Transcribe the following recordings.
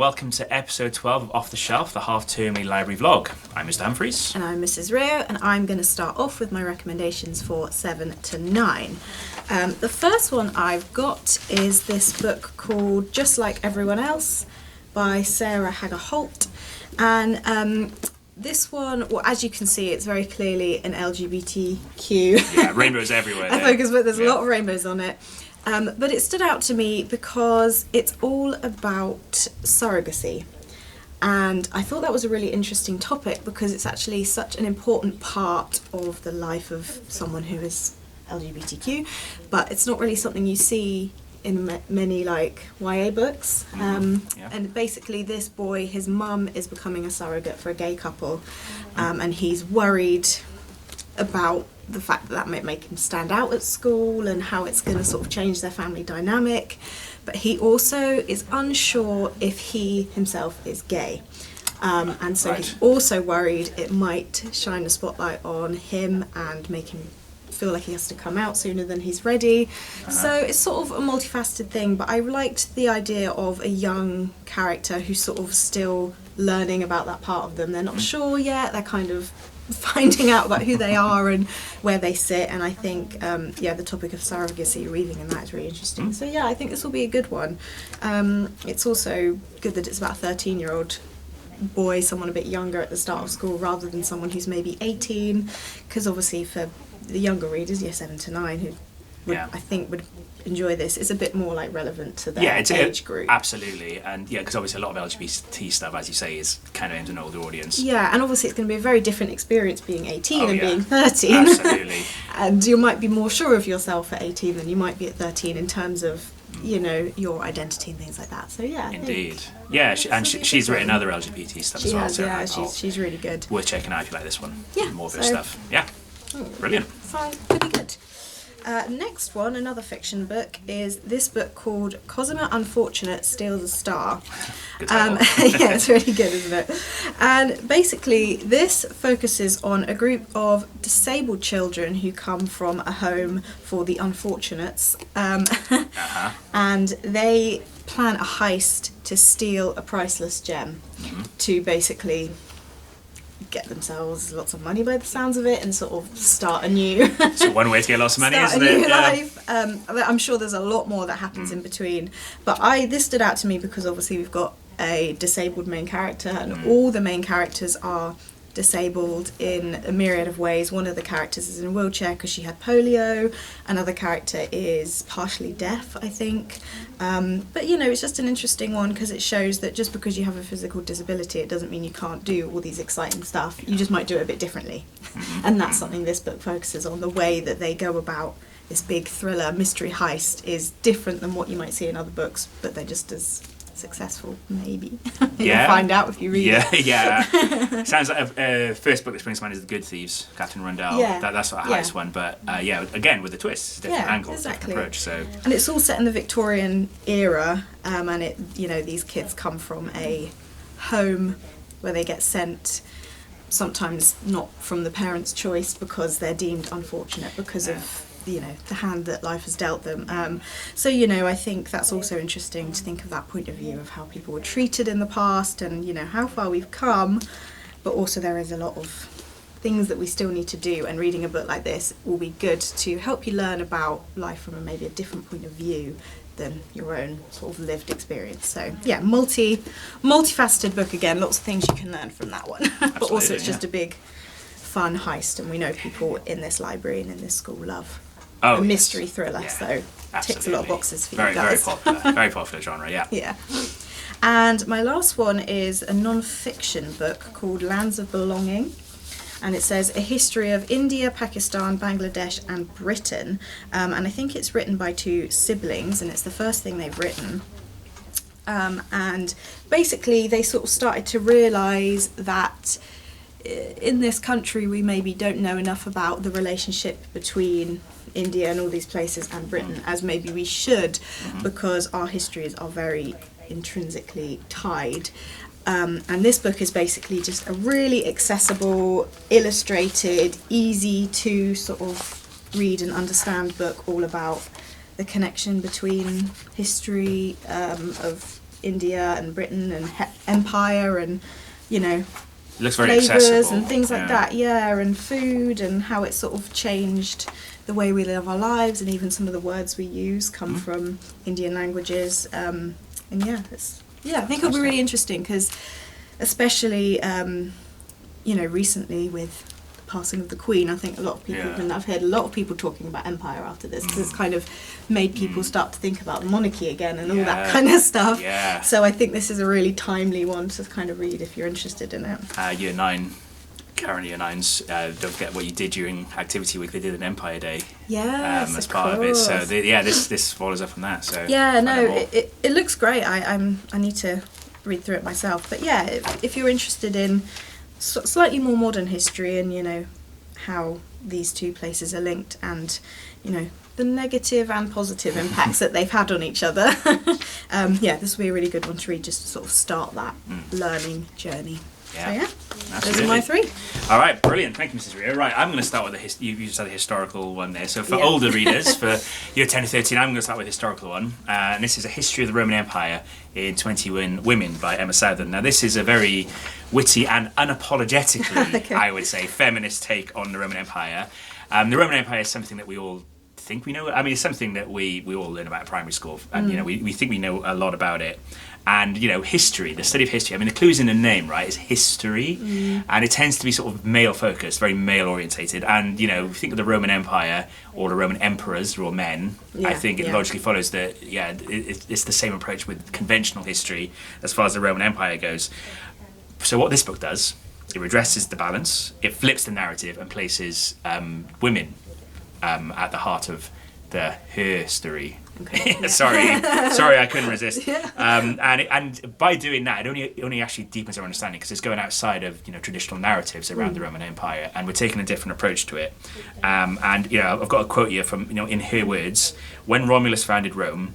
welcome to episode 12 of Off the Shelf, the half-termly library vlog. I'm Mr. Humphreys. And I'm Mrs. Rio, and I'm going to start off with my recommendations for 7 to 9. The first one I've got is this book called Just Like Everyone Else by Sarah Hager Holt. And this one, well, as you can see, it's very clearly an LGBTQ. Yeah, rainbows everywhere. Focus, but there's a lot of rainbows on it. But it stood out to me because it's all about surrogacy. And I thought that was a really interesting topic because it's actually such an important part of the life of someone who is LGBTQ, but it's not really something you see in many like YA books. And basically this boy, his mum is becoming a surrogate for a gay couple, and he's worried about the fact that might make him stand out at school and how it's going to sort of change their family dynamic. But he also is unsure if he himself is gay. And so he's also worried it might shine a spotlight on him and make him feel like he has to come out sooner than he's ready. So it's sort of a multifaceted thing, but I liked the idea of a young character who's sort of still learning about that part of them. They're not sure yet, they're kind of finding out about who they are and where they sit, and I think the topic of surrogacy weaving in that is really interesting. So yeah, I think this will be a good one. It's also good that it's about a 13-year-old boy, someone a bit younger at the start of school rather than someone who's maybe 18, because obviously for the younger readers, 7 to 9, who would, I think would enjoy this, it's a bit more like relevant to their age group. Absolutely, and because obviously a lot of LGBT stuff, as you say, is kind of aimed at an older audience. Yeah, and obviously it's going to be a very different experience being 18 and being 13. Absolutely. And you might be more sure of yourself at 18 than you might be at 13 in terms of, your identity and things like that. So yeah. Indeed. She's written other LGBT stuff as well. She has, yeah, she's really good. Worth checking out if you like this one. Yeah. More of her stuff. Yeah. Brilliant. Fine, pretty good. Next one, another fiction book, is this book called Cosima Unfortunate Steals a Star. Good title. Yeah, it's really good, isn't it? And basically this focuses on a group of disabled children who come from a home for the unfortunates, and they plan a heist to steal a priceless gem to basically get themselves lots of money by the sounds of it and sort of start a new So one way to get lots of money, isn't it? Start a new life. I'm sure there's a lot more that happens in between, but this stood out to me because obviously we've got a disabled main character, and all the main characters are disabled in a myriad of ways. One of the characters is in a wheelchair because she had polio. Another character is partially deaf, I think. But it's just an interesting one because it shows that just because you have a physical disability, it doesn't mean you can't do all these exciting stuff. You just might do it a bit differently. And that's something this book focuses on. The way that they go about this big thriller mystery heist is different than what you might see in other books, but they're just as successful, maybe. You'll find out if you read it. Yeah. Sounds like first book that springs to mind is The Good Thieves, Catherine Rundell. Yeah. That's the highest one, but again with the twist, different angle, different approach. So. And it's all set in the Victorian era, and it these kids come from a home where they get sent, sometimes not from the parents' choice because they're deemed unfortunate because of the hand that life has dealt them. So I think that's also interesting to think of that point of view of how people were treated in the past and how far we've come, but also there is a lot of things that we still need to do, and reading a book like this will be good to help you learn about life from maybe a different point of view than your own sort of lived experience. So yeah, multifaceted book again, lots of things you can learn from that one. But also it's just a big fun heist, and we know people in this library and in this school love a mystery thriller, so ticks a lot of boxes for you guys. Very popular genre, yeah. Yeah. And my last one is a non-fiction book called Lands of Belonging, and it says a history of India, Pakistan, Bangladesh and Britain, and I think it's written by two siblings, and it's the first thing they've written. And basically they sort of started to realise that in this country we maybe don't know enough about the relationship between India and all these places and Britain as maybe we should, because our histories are very intrinsically tied. And this book is basically just a really accessible, illustrated, easy to sort of read and understand book all about the connection between history of India and Britain and empire and, you know, It looks very flavors accessible. and things like that. Yeah, and food and how it sort of changed the way we live our lives, and even some of the words we use come from Indian languages. And I think it'll be really interesting because, especially, you know, recently with the passing of the Queen, I think a lot of people, and I've heard a lot of people talking about empire after this, because it's kind of made people start to think about the monarchy again and all that kind of stuff. Yeah. So I think this is a really timely one to kind of read if you're interested in it. Year 9, current Year 9s, don't forget what you did during Activity Week. They did an Empire Day Yes, as part of it. So this follows up from that. So yeah, find no, out more. it looks great. I need to read through it myself. But yeah, if you're interested in slightly more modern history and, you know, how these two places are linked and, you know, the negative and positive impacts that they've had on each other, this will be a really good one to read just to sort of start that learning journey. Yeah. So those are my 3. All right, brilliant. Thank you, Mrs. Rio. Right, I'm going to start with you just had a historical one there. So for older readers, for year 10 to 13, I'm going to start with a historical one. And this is A History of the Roman Empire in 21 Women by Emma Southern. Now, this is a very witty and unapologetically, I would say, feminist take on the Roman Empire. The Roman Empire is something that we all think we know. I mean, it's something that we all learn about in primary school. And, you know, we think we know a lot about it. And, you know, history, the study of history, I mean, the clue's in the name, right? It's history. And it tends to be sort of male-focused, very male-orientated. And, you know, if you think of the Roman Empire or the Roman emperors, they're all men. I think it logically follows that, it's the same approach with conventional history as far as the Roman Empire goes. So what this book does, it redresses the balance, it flips the narrative and places women at the heart of the history. Okay. sorry, I couldn't resist. And by doing that, it only actually deepens our understanding because it's going outside of, you know, traditional narratives around the Roman Empire, and we're taking a different approach to it. And you know, I've got a quote here from, you know, in her words: "When Romulus founded Rome,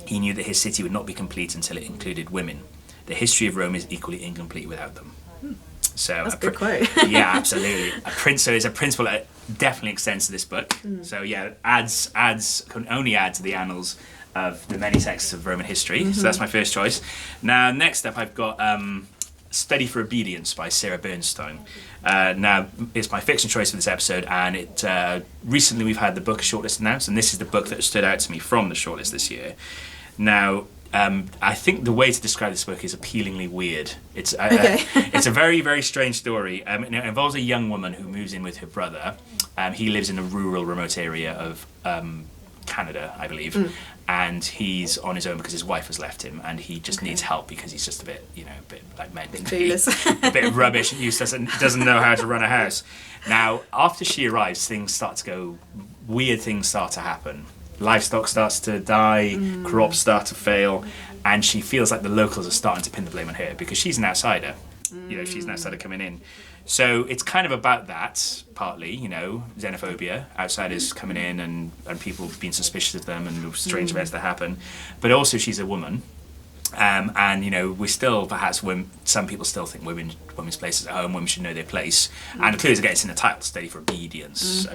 he knew that his city would not be complete until it included women. The history of Rome is equally incomplete without them." So that's a good quote. Yeah, absolutely. So it's a principle that definitely extends to this book. So yeah, can only add to the annals of the many texts of Roman history. So that's my first choice. Now, next up, I've got Study for Obedience by Sarah Bernstein. Now, it's my fiction choice for this episode, and it recently we've had the book shortlist announced, and this is the book that stood out to me from the shortlist this year. Now, I think the way to describe this book is appealingly weird. It's a very, very strange story. It involves a young woman who moves in with her brother. He lives in a rural, remote area of Canada, I believe, and he's on his own because his wife has left him, and he just needs help because he's just a bit like men, a bit rubbish and useless, and doesn't know how to run a house. Now, after she arrives, weird things start to happen. Livestock starts to die, crops start to fail, and she feels like the locals are starting to pin the blame on her because she's an outsider. You know, she's an outsider coming in. So it's kind of about that, partly, you know, xenophobia, outsiders coming in and people being suspicious of them and strange events that happen. But also she's a woman. And, you know, we still, perhaps, some people still think women's place is at home, women should know their place. And clearly, again, it's in the title, Study for Obedience.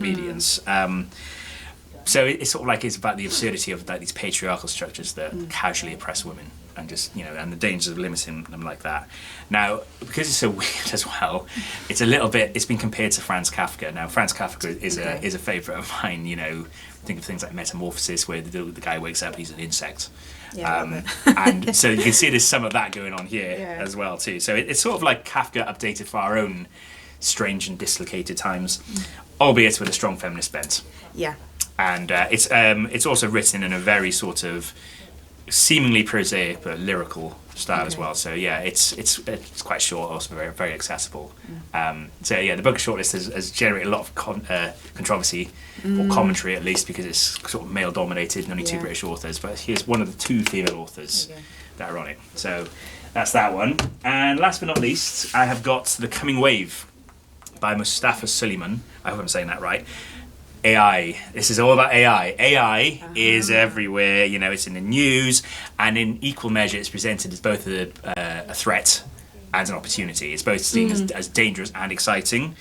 So it's sort of like it's about the absurdity of like these patriarchal structures that casually oppress women, and just, you know, and the dangers of limiting them like that. Now, because it's so weird as well, it's been compared to Franz Kafka. Now, Franz Kafka is a favourite of mine. You know, think of things like Metamorphosis, where the guy wakes up, he's an insect. And so you can see there's some of that going on here as well too. So it's sort of like Kafka updated for our own strange and dislocated times, albeit with a strong feminist bent. Yeah. And it's also written in a very sort of seemingly prosaic but lyrical style as well. So yeah, it's quite short, also very, very accessible. So yeah, the book shortlist has generated a lot of controversy or commentary, at least, because it's sort of male dominated and only 2 British authors. But here's one of the 2 female authors that are on it. So that's that one. And last but not least, I have got The Coming Wave by Mustafa Suleyman. I hope I'm saying that right. AI. This is all about AI. AI is everywhere. You know, it's in the news, and in equal measure, it's presented as both a threat and an opportunity. It's both seen as dangerous and exciting.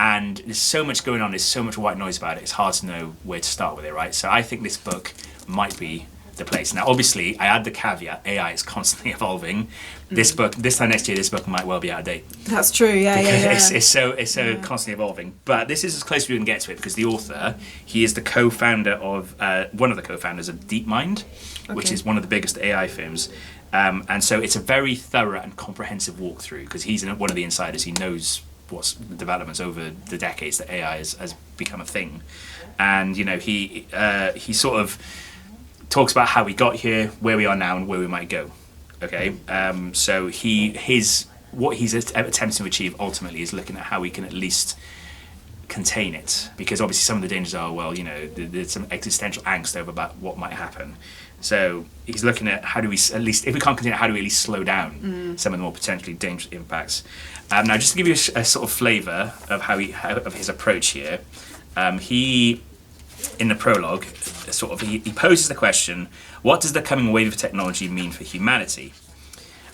And there's so much going on. There's so much white noise about it. It's hard to know where to start with it, right? So I think this book might be the place. Now, obviously, I add the caveat: AI is constantly evolving. This book, this time next year, this book might well be out of date. That's true. Yeah, It's so constantly evolving. But this is as close as we can get to it because the author, he is the co-founder of one of the co-founders of DeepMind, which is one of the biggest AI firms. And so it's a very thorough and comprehensive walkthrough because he's one of the insiders. He knows what's the developments over the decades that AI has become a thing. And he sort of talks about how we got here, where we are now, and where we might go. Okay, so what he's attempting to achieve ultimately is looking at how we can at least contain it, because obviously some of the dangers are, there's some existential angst over about what might happen. So he's looking at how do we, at least if we can't contain it, how do we at least slow down some of the more potentially dangerous impacts. Now, just to give you a sort of flavour of of his approach here, he, in the prologue, he poses the question: what does the coming wave of technology mean for humanity?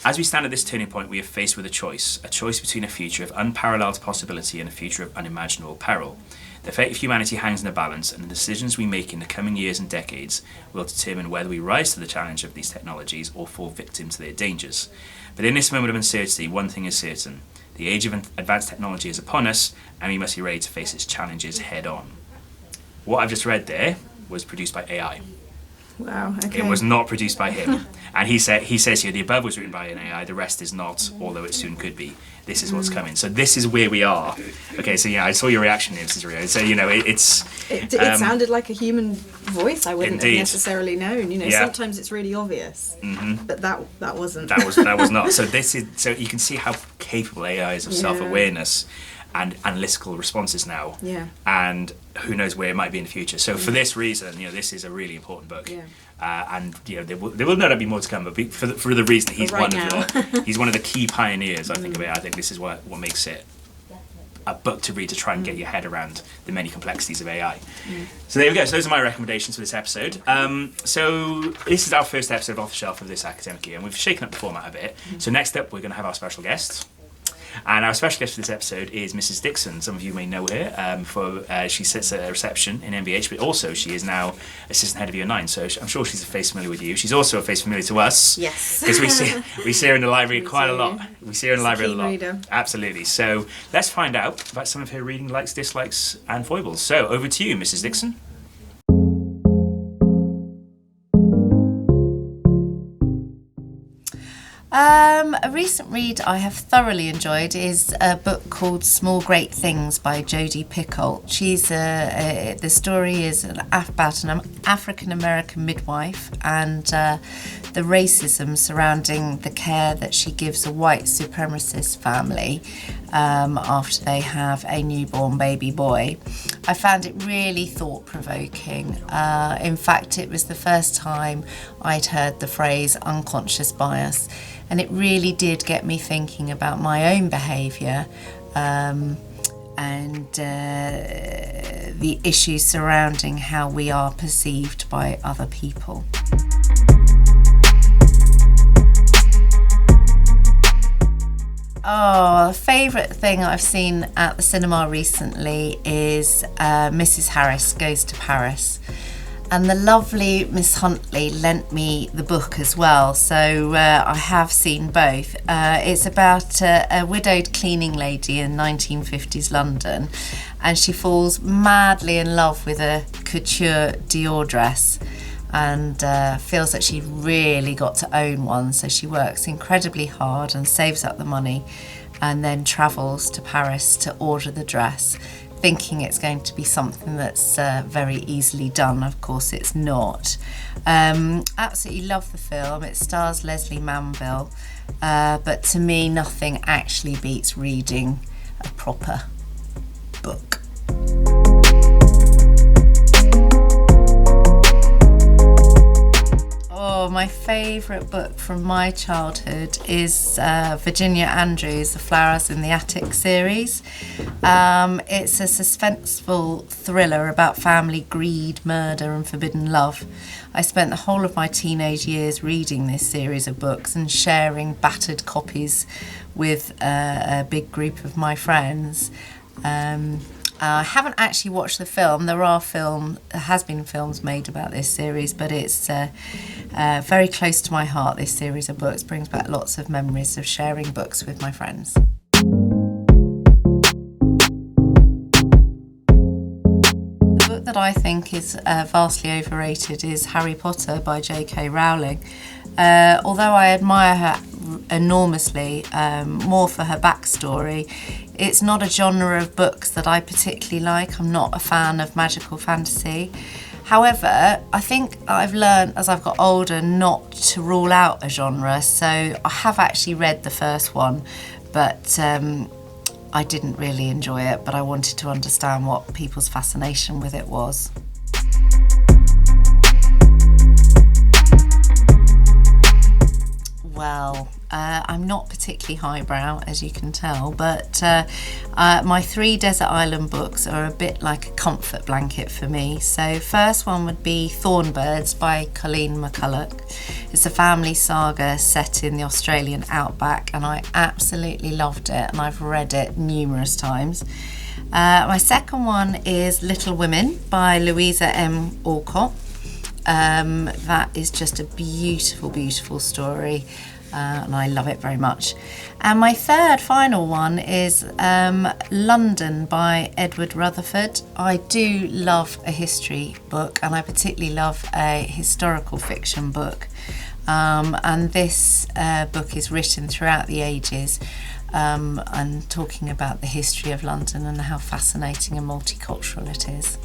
As we stand at this turning point, we are faced with a choice between a future of unparalleled possibility and a future of unimaginable peril. The fate of humanity hangs in the balance, and the decisions we make in the coming years and decades will determine whether we rise to the challenge of these technologies or fall victim to their dangers. But in this moment of uncertainty, one thing is certain: the age of advanced technology is upon us, and we must be ready to face its challenges head on. What I've just read there was produced by AI. Wow. Okay. It was not produced by him. And he says here, the above was written by an AI, the rest is not, although it soon could be. This is what's coming. So this is where we are. Okay, so I saw your reaction here, Mrs. Rio. So, it sounded like a human voice I wouldn't Indeed. have necessarily known. Sometimes it's really obvious. But that wasn't. That was not. So you can see how capable AI is of self-awareness and analytical responses now. Yeah. And who knows where it might be in the future. So for this reason, this is a really important book. Yeah. And there will no doubt be more to come. But for the reason that he's he's one of the key pioneers, I think of it. I think this is what makes it a book to read, to try and get your head around the many complexities of AI. So there we go. So those are my recommendations for this episode. So this is our first episode of Off the Shelf of this academic year, and we've shaken up the format a bit. So next up, we're going to have our special guest. And our special guest for this episode is Mrs. Dixon. Some of you may know her. She sits at a reception in MBH, but also she is now assistant head of Year 9. So I'm sure she's a face familiar with you. She's also a face familiar to us. Yes. Because we see her in the library quite a lot. We see her in the library a lot. Reader. Absolutely. So let's find out about some of her reading likes, dislikes, and foibles. So over to you, Mrs. Dixon. A recent read I have thoroughly enjoyed is a book called Small Great Things by Jodi Picoult. The story is about an African-American midwife and the racism surrounding the care that she gives a white supremacist family after they have a newborn baby boy. I found it really thought-provoking. In fact, it was the first time I'd heard the phrase unconscious bias, and it really did get me thinking about my own behaviour and the issues surrounding how we are perceived by other people. Oh, a favourite thing I've seen at the cinema recently is Mrs. Harris Goes to Paris. And the lovely Miss Huntley lent me the book as well, so I have seen both. It's about a widowed cleaning lady in 1950s London, and she falls madly in love with a couture Dior dress and feels that she really got to own one, so she works incredibly hard and saves up the money and then travels to Paris to order the dress, thinking it's going to be something that's very easily done. Of course it's not. Absolutely love the film. It stars Leslie Manville, but to me nothing actually beats reading a proper book. Oh, my favourite book from my childhood is Virginia Andrews' The Flowers in the Attic series. It's a suspenseful thriller about family greed, murder and forbidden love. I spent the whole of my teenage years reading this series of books and sharing battered copies with a big group of my friends. I haven't actually watched the film. There has been films made about this series, but it's very close to my heart. This series of books brings back lots of memories of sharing books with my friends. The book that I think is vastly overrated is Harry Potter by J.K. Rowling. Although I admire her enormously, more for her backstory, it's not a genre of books that I particularly like. I'm not a fan of magical fantasy. However, I think I've learned as I've got older not to rule out a genre, so I have actually read the first one, but I didn't really enjoy it, but I wanted to understand what people's fascination with it was. Well, I'm not particularly highbrow, as you can tell, but my 3 Desert Island books are a bit like a comfort blanket for me. So first one would be Thornbirds by Colleen McCulloch. It's a family saga set in the Australian outback, and I absolutely loved it, and I've read it numerous times. My second one is Little Women by Louisa M. Alcott. That is just a beautiful, beautiful story, and I love it very much. And my third final one is London by Edward Rutherford. I do love a history book, and I particularly love a historical fiction book. And this book is written throughout the ages, and talking about the history of London and how fascinating and multicultural it is.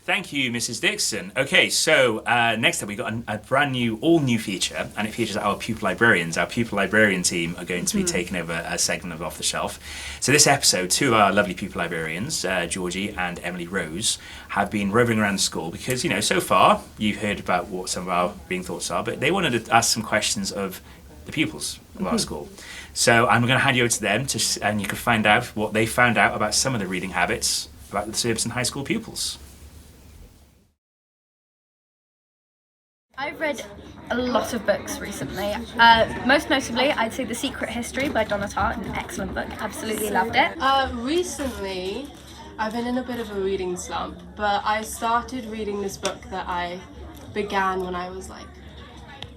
Thank you, Mrs. Dixon. Okay, so next up we've got a brand new, all-new feature, and it features our pupil librarians. Our pupil librarian team are going to be taking over a segment of Off the Shelf. So this episode, 2 of our lovely pupil librarians, Georgie and Emily Rose, have been roving around the school because, so far you've heard about what some of our reading thoughts are, but they wanted to ask some questions of the pupils of our school. So I'm going to hand you over to them, and you can find out what they found out about some of the reading habits about the Surbiton High School pupils. I've read a lot of books recently. Most notably, I'd say The Secret History by Donna Tartt, an excellent book. Absolutely loved it. Recently, I've been in a bit of a reading slump, but I started reading this book that I began when I was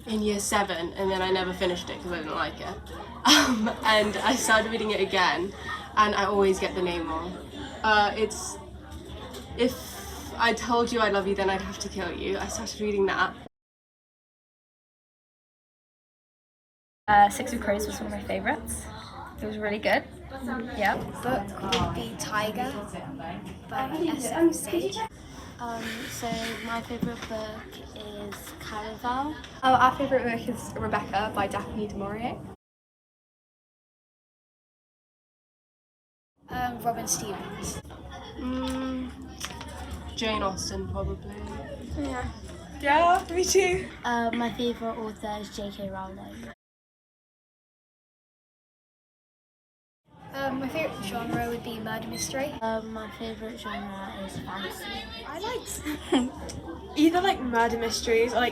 in year 7, and then I never finished it because I didn't like it. And I started reading it again, and I always get the name wrong. It's If I Told You I Love You, Then I'd Have to Kill You. I started reading that. Six of Crows was one of my favourites. It was really good. Yeah. Book would be Tiger by S.M. Sage. So my favourite book is Caraval. Our favourite book is Rebecca by Daphne du Maurier. Robin Stevens. Jane Austen, probably. Yeah, me too. My favourite author is J.K. Rowling. My favourite genre would be murder mystery. My favourite genre is fantasy. I like either murder mysteries or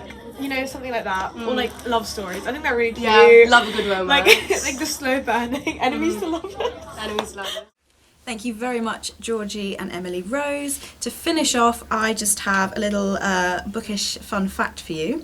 something like that, or love stories. I think they're really cute. Yeah, love a good romance. like the slow burning enemies to lovers. Enemies to lovers. Thank you very much, Georgie and Emily Rose. To finish off, I just have a little bookish fun fact for you.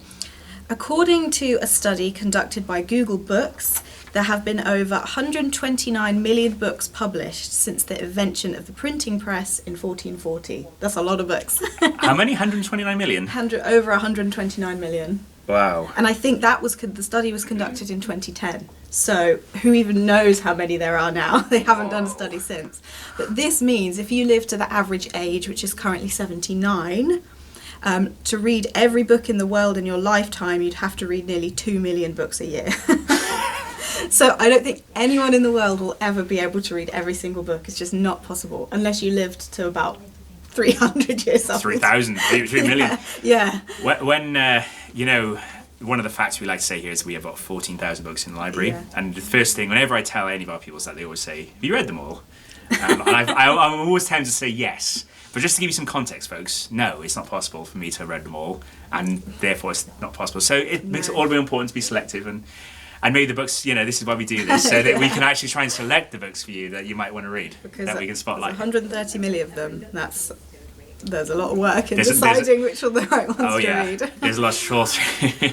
According to a study conducted by Google Books, there have been over 129 million books published since the invention of the printing press in 1440. That's a lot of books. How many? 129 million? Over 129 million. Wow. And I think the study was conducted in 2010. So who even knows how many there are now? They haven't done a study since. But this means if you live to the average age, which is currently 79, to read every book in the world in your lifetime, you'd have to read nearly 2 million books a year. So I don't think anyone in the world will ever be able to read every single book. It's just not possible unless you lived to about 300 years old. 3,000, 3 million. Yeah. When one of the facts we like to say here is we have about 14,000 books in the library. Yeah. And the first thing, whenever I tell any of our people that, they always say, have you read them all? And I'm always tempted to say yes. But just to give you some context, folks, no, it's not possible for me to have read them all. And therefore it's not possible. So it makes it all very important to be selective. And maybe the books, this is why we do this, so that we can actually try and select the books for you that you might want to read, Because that we can spotlight. there's 130 million of them. There's a lot of work in There's deciding which are the right ones Oh to yeah, read. there's a lot to trawl through.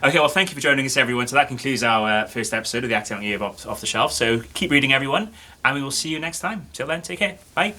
Okay, well, thank you for joining us, everyone. So that concludes our first episode of the Academic Year off the Shelf. So keep reading, everyone, and we will see you next time. Till then, take care. Bye.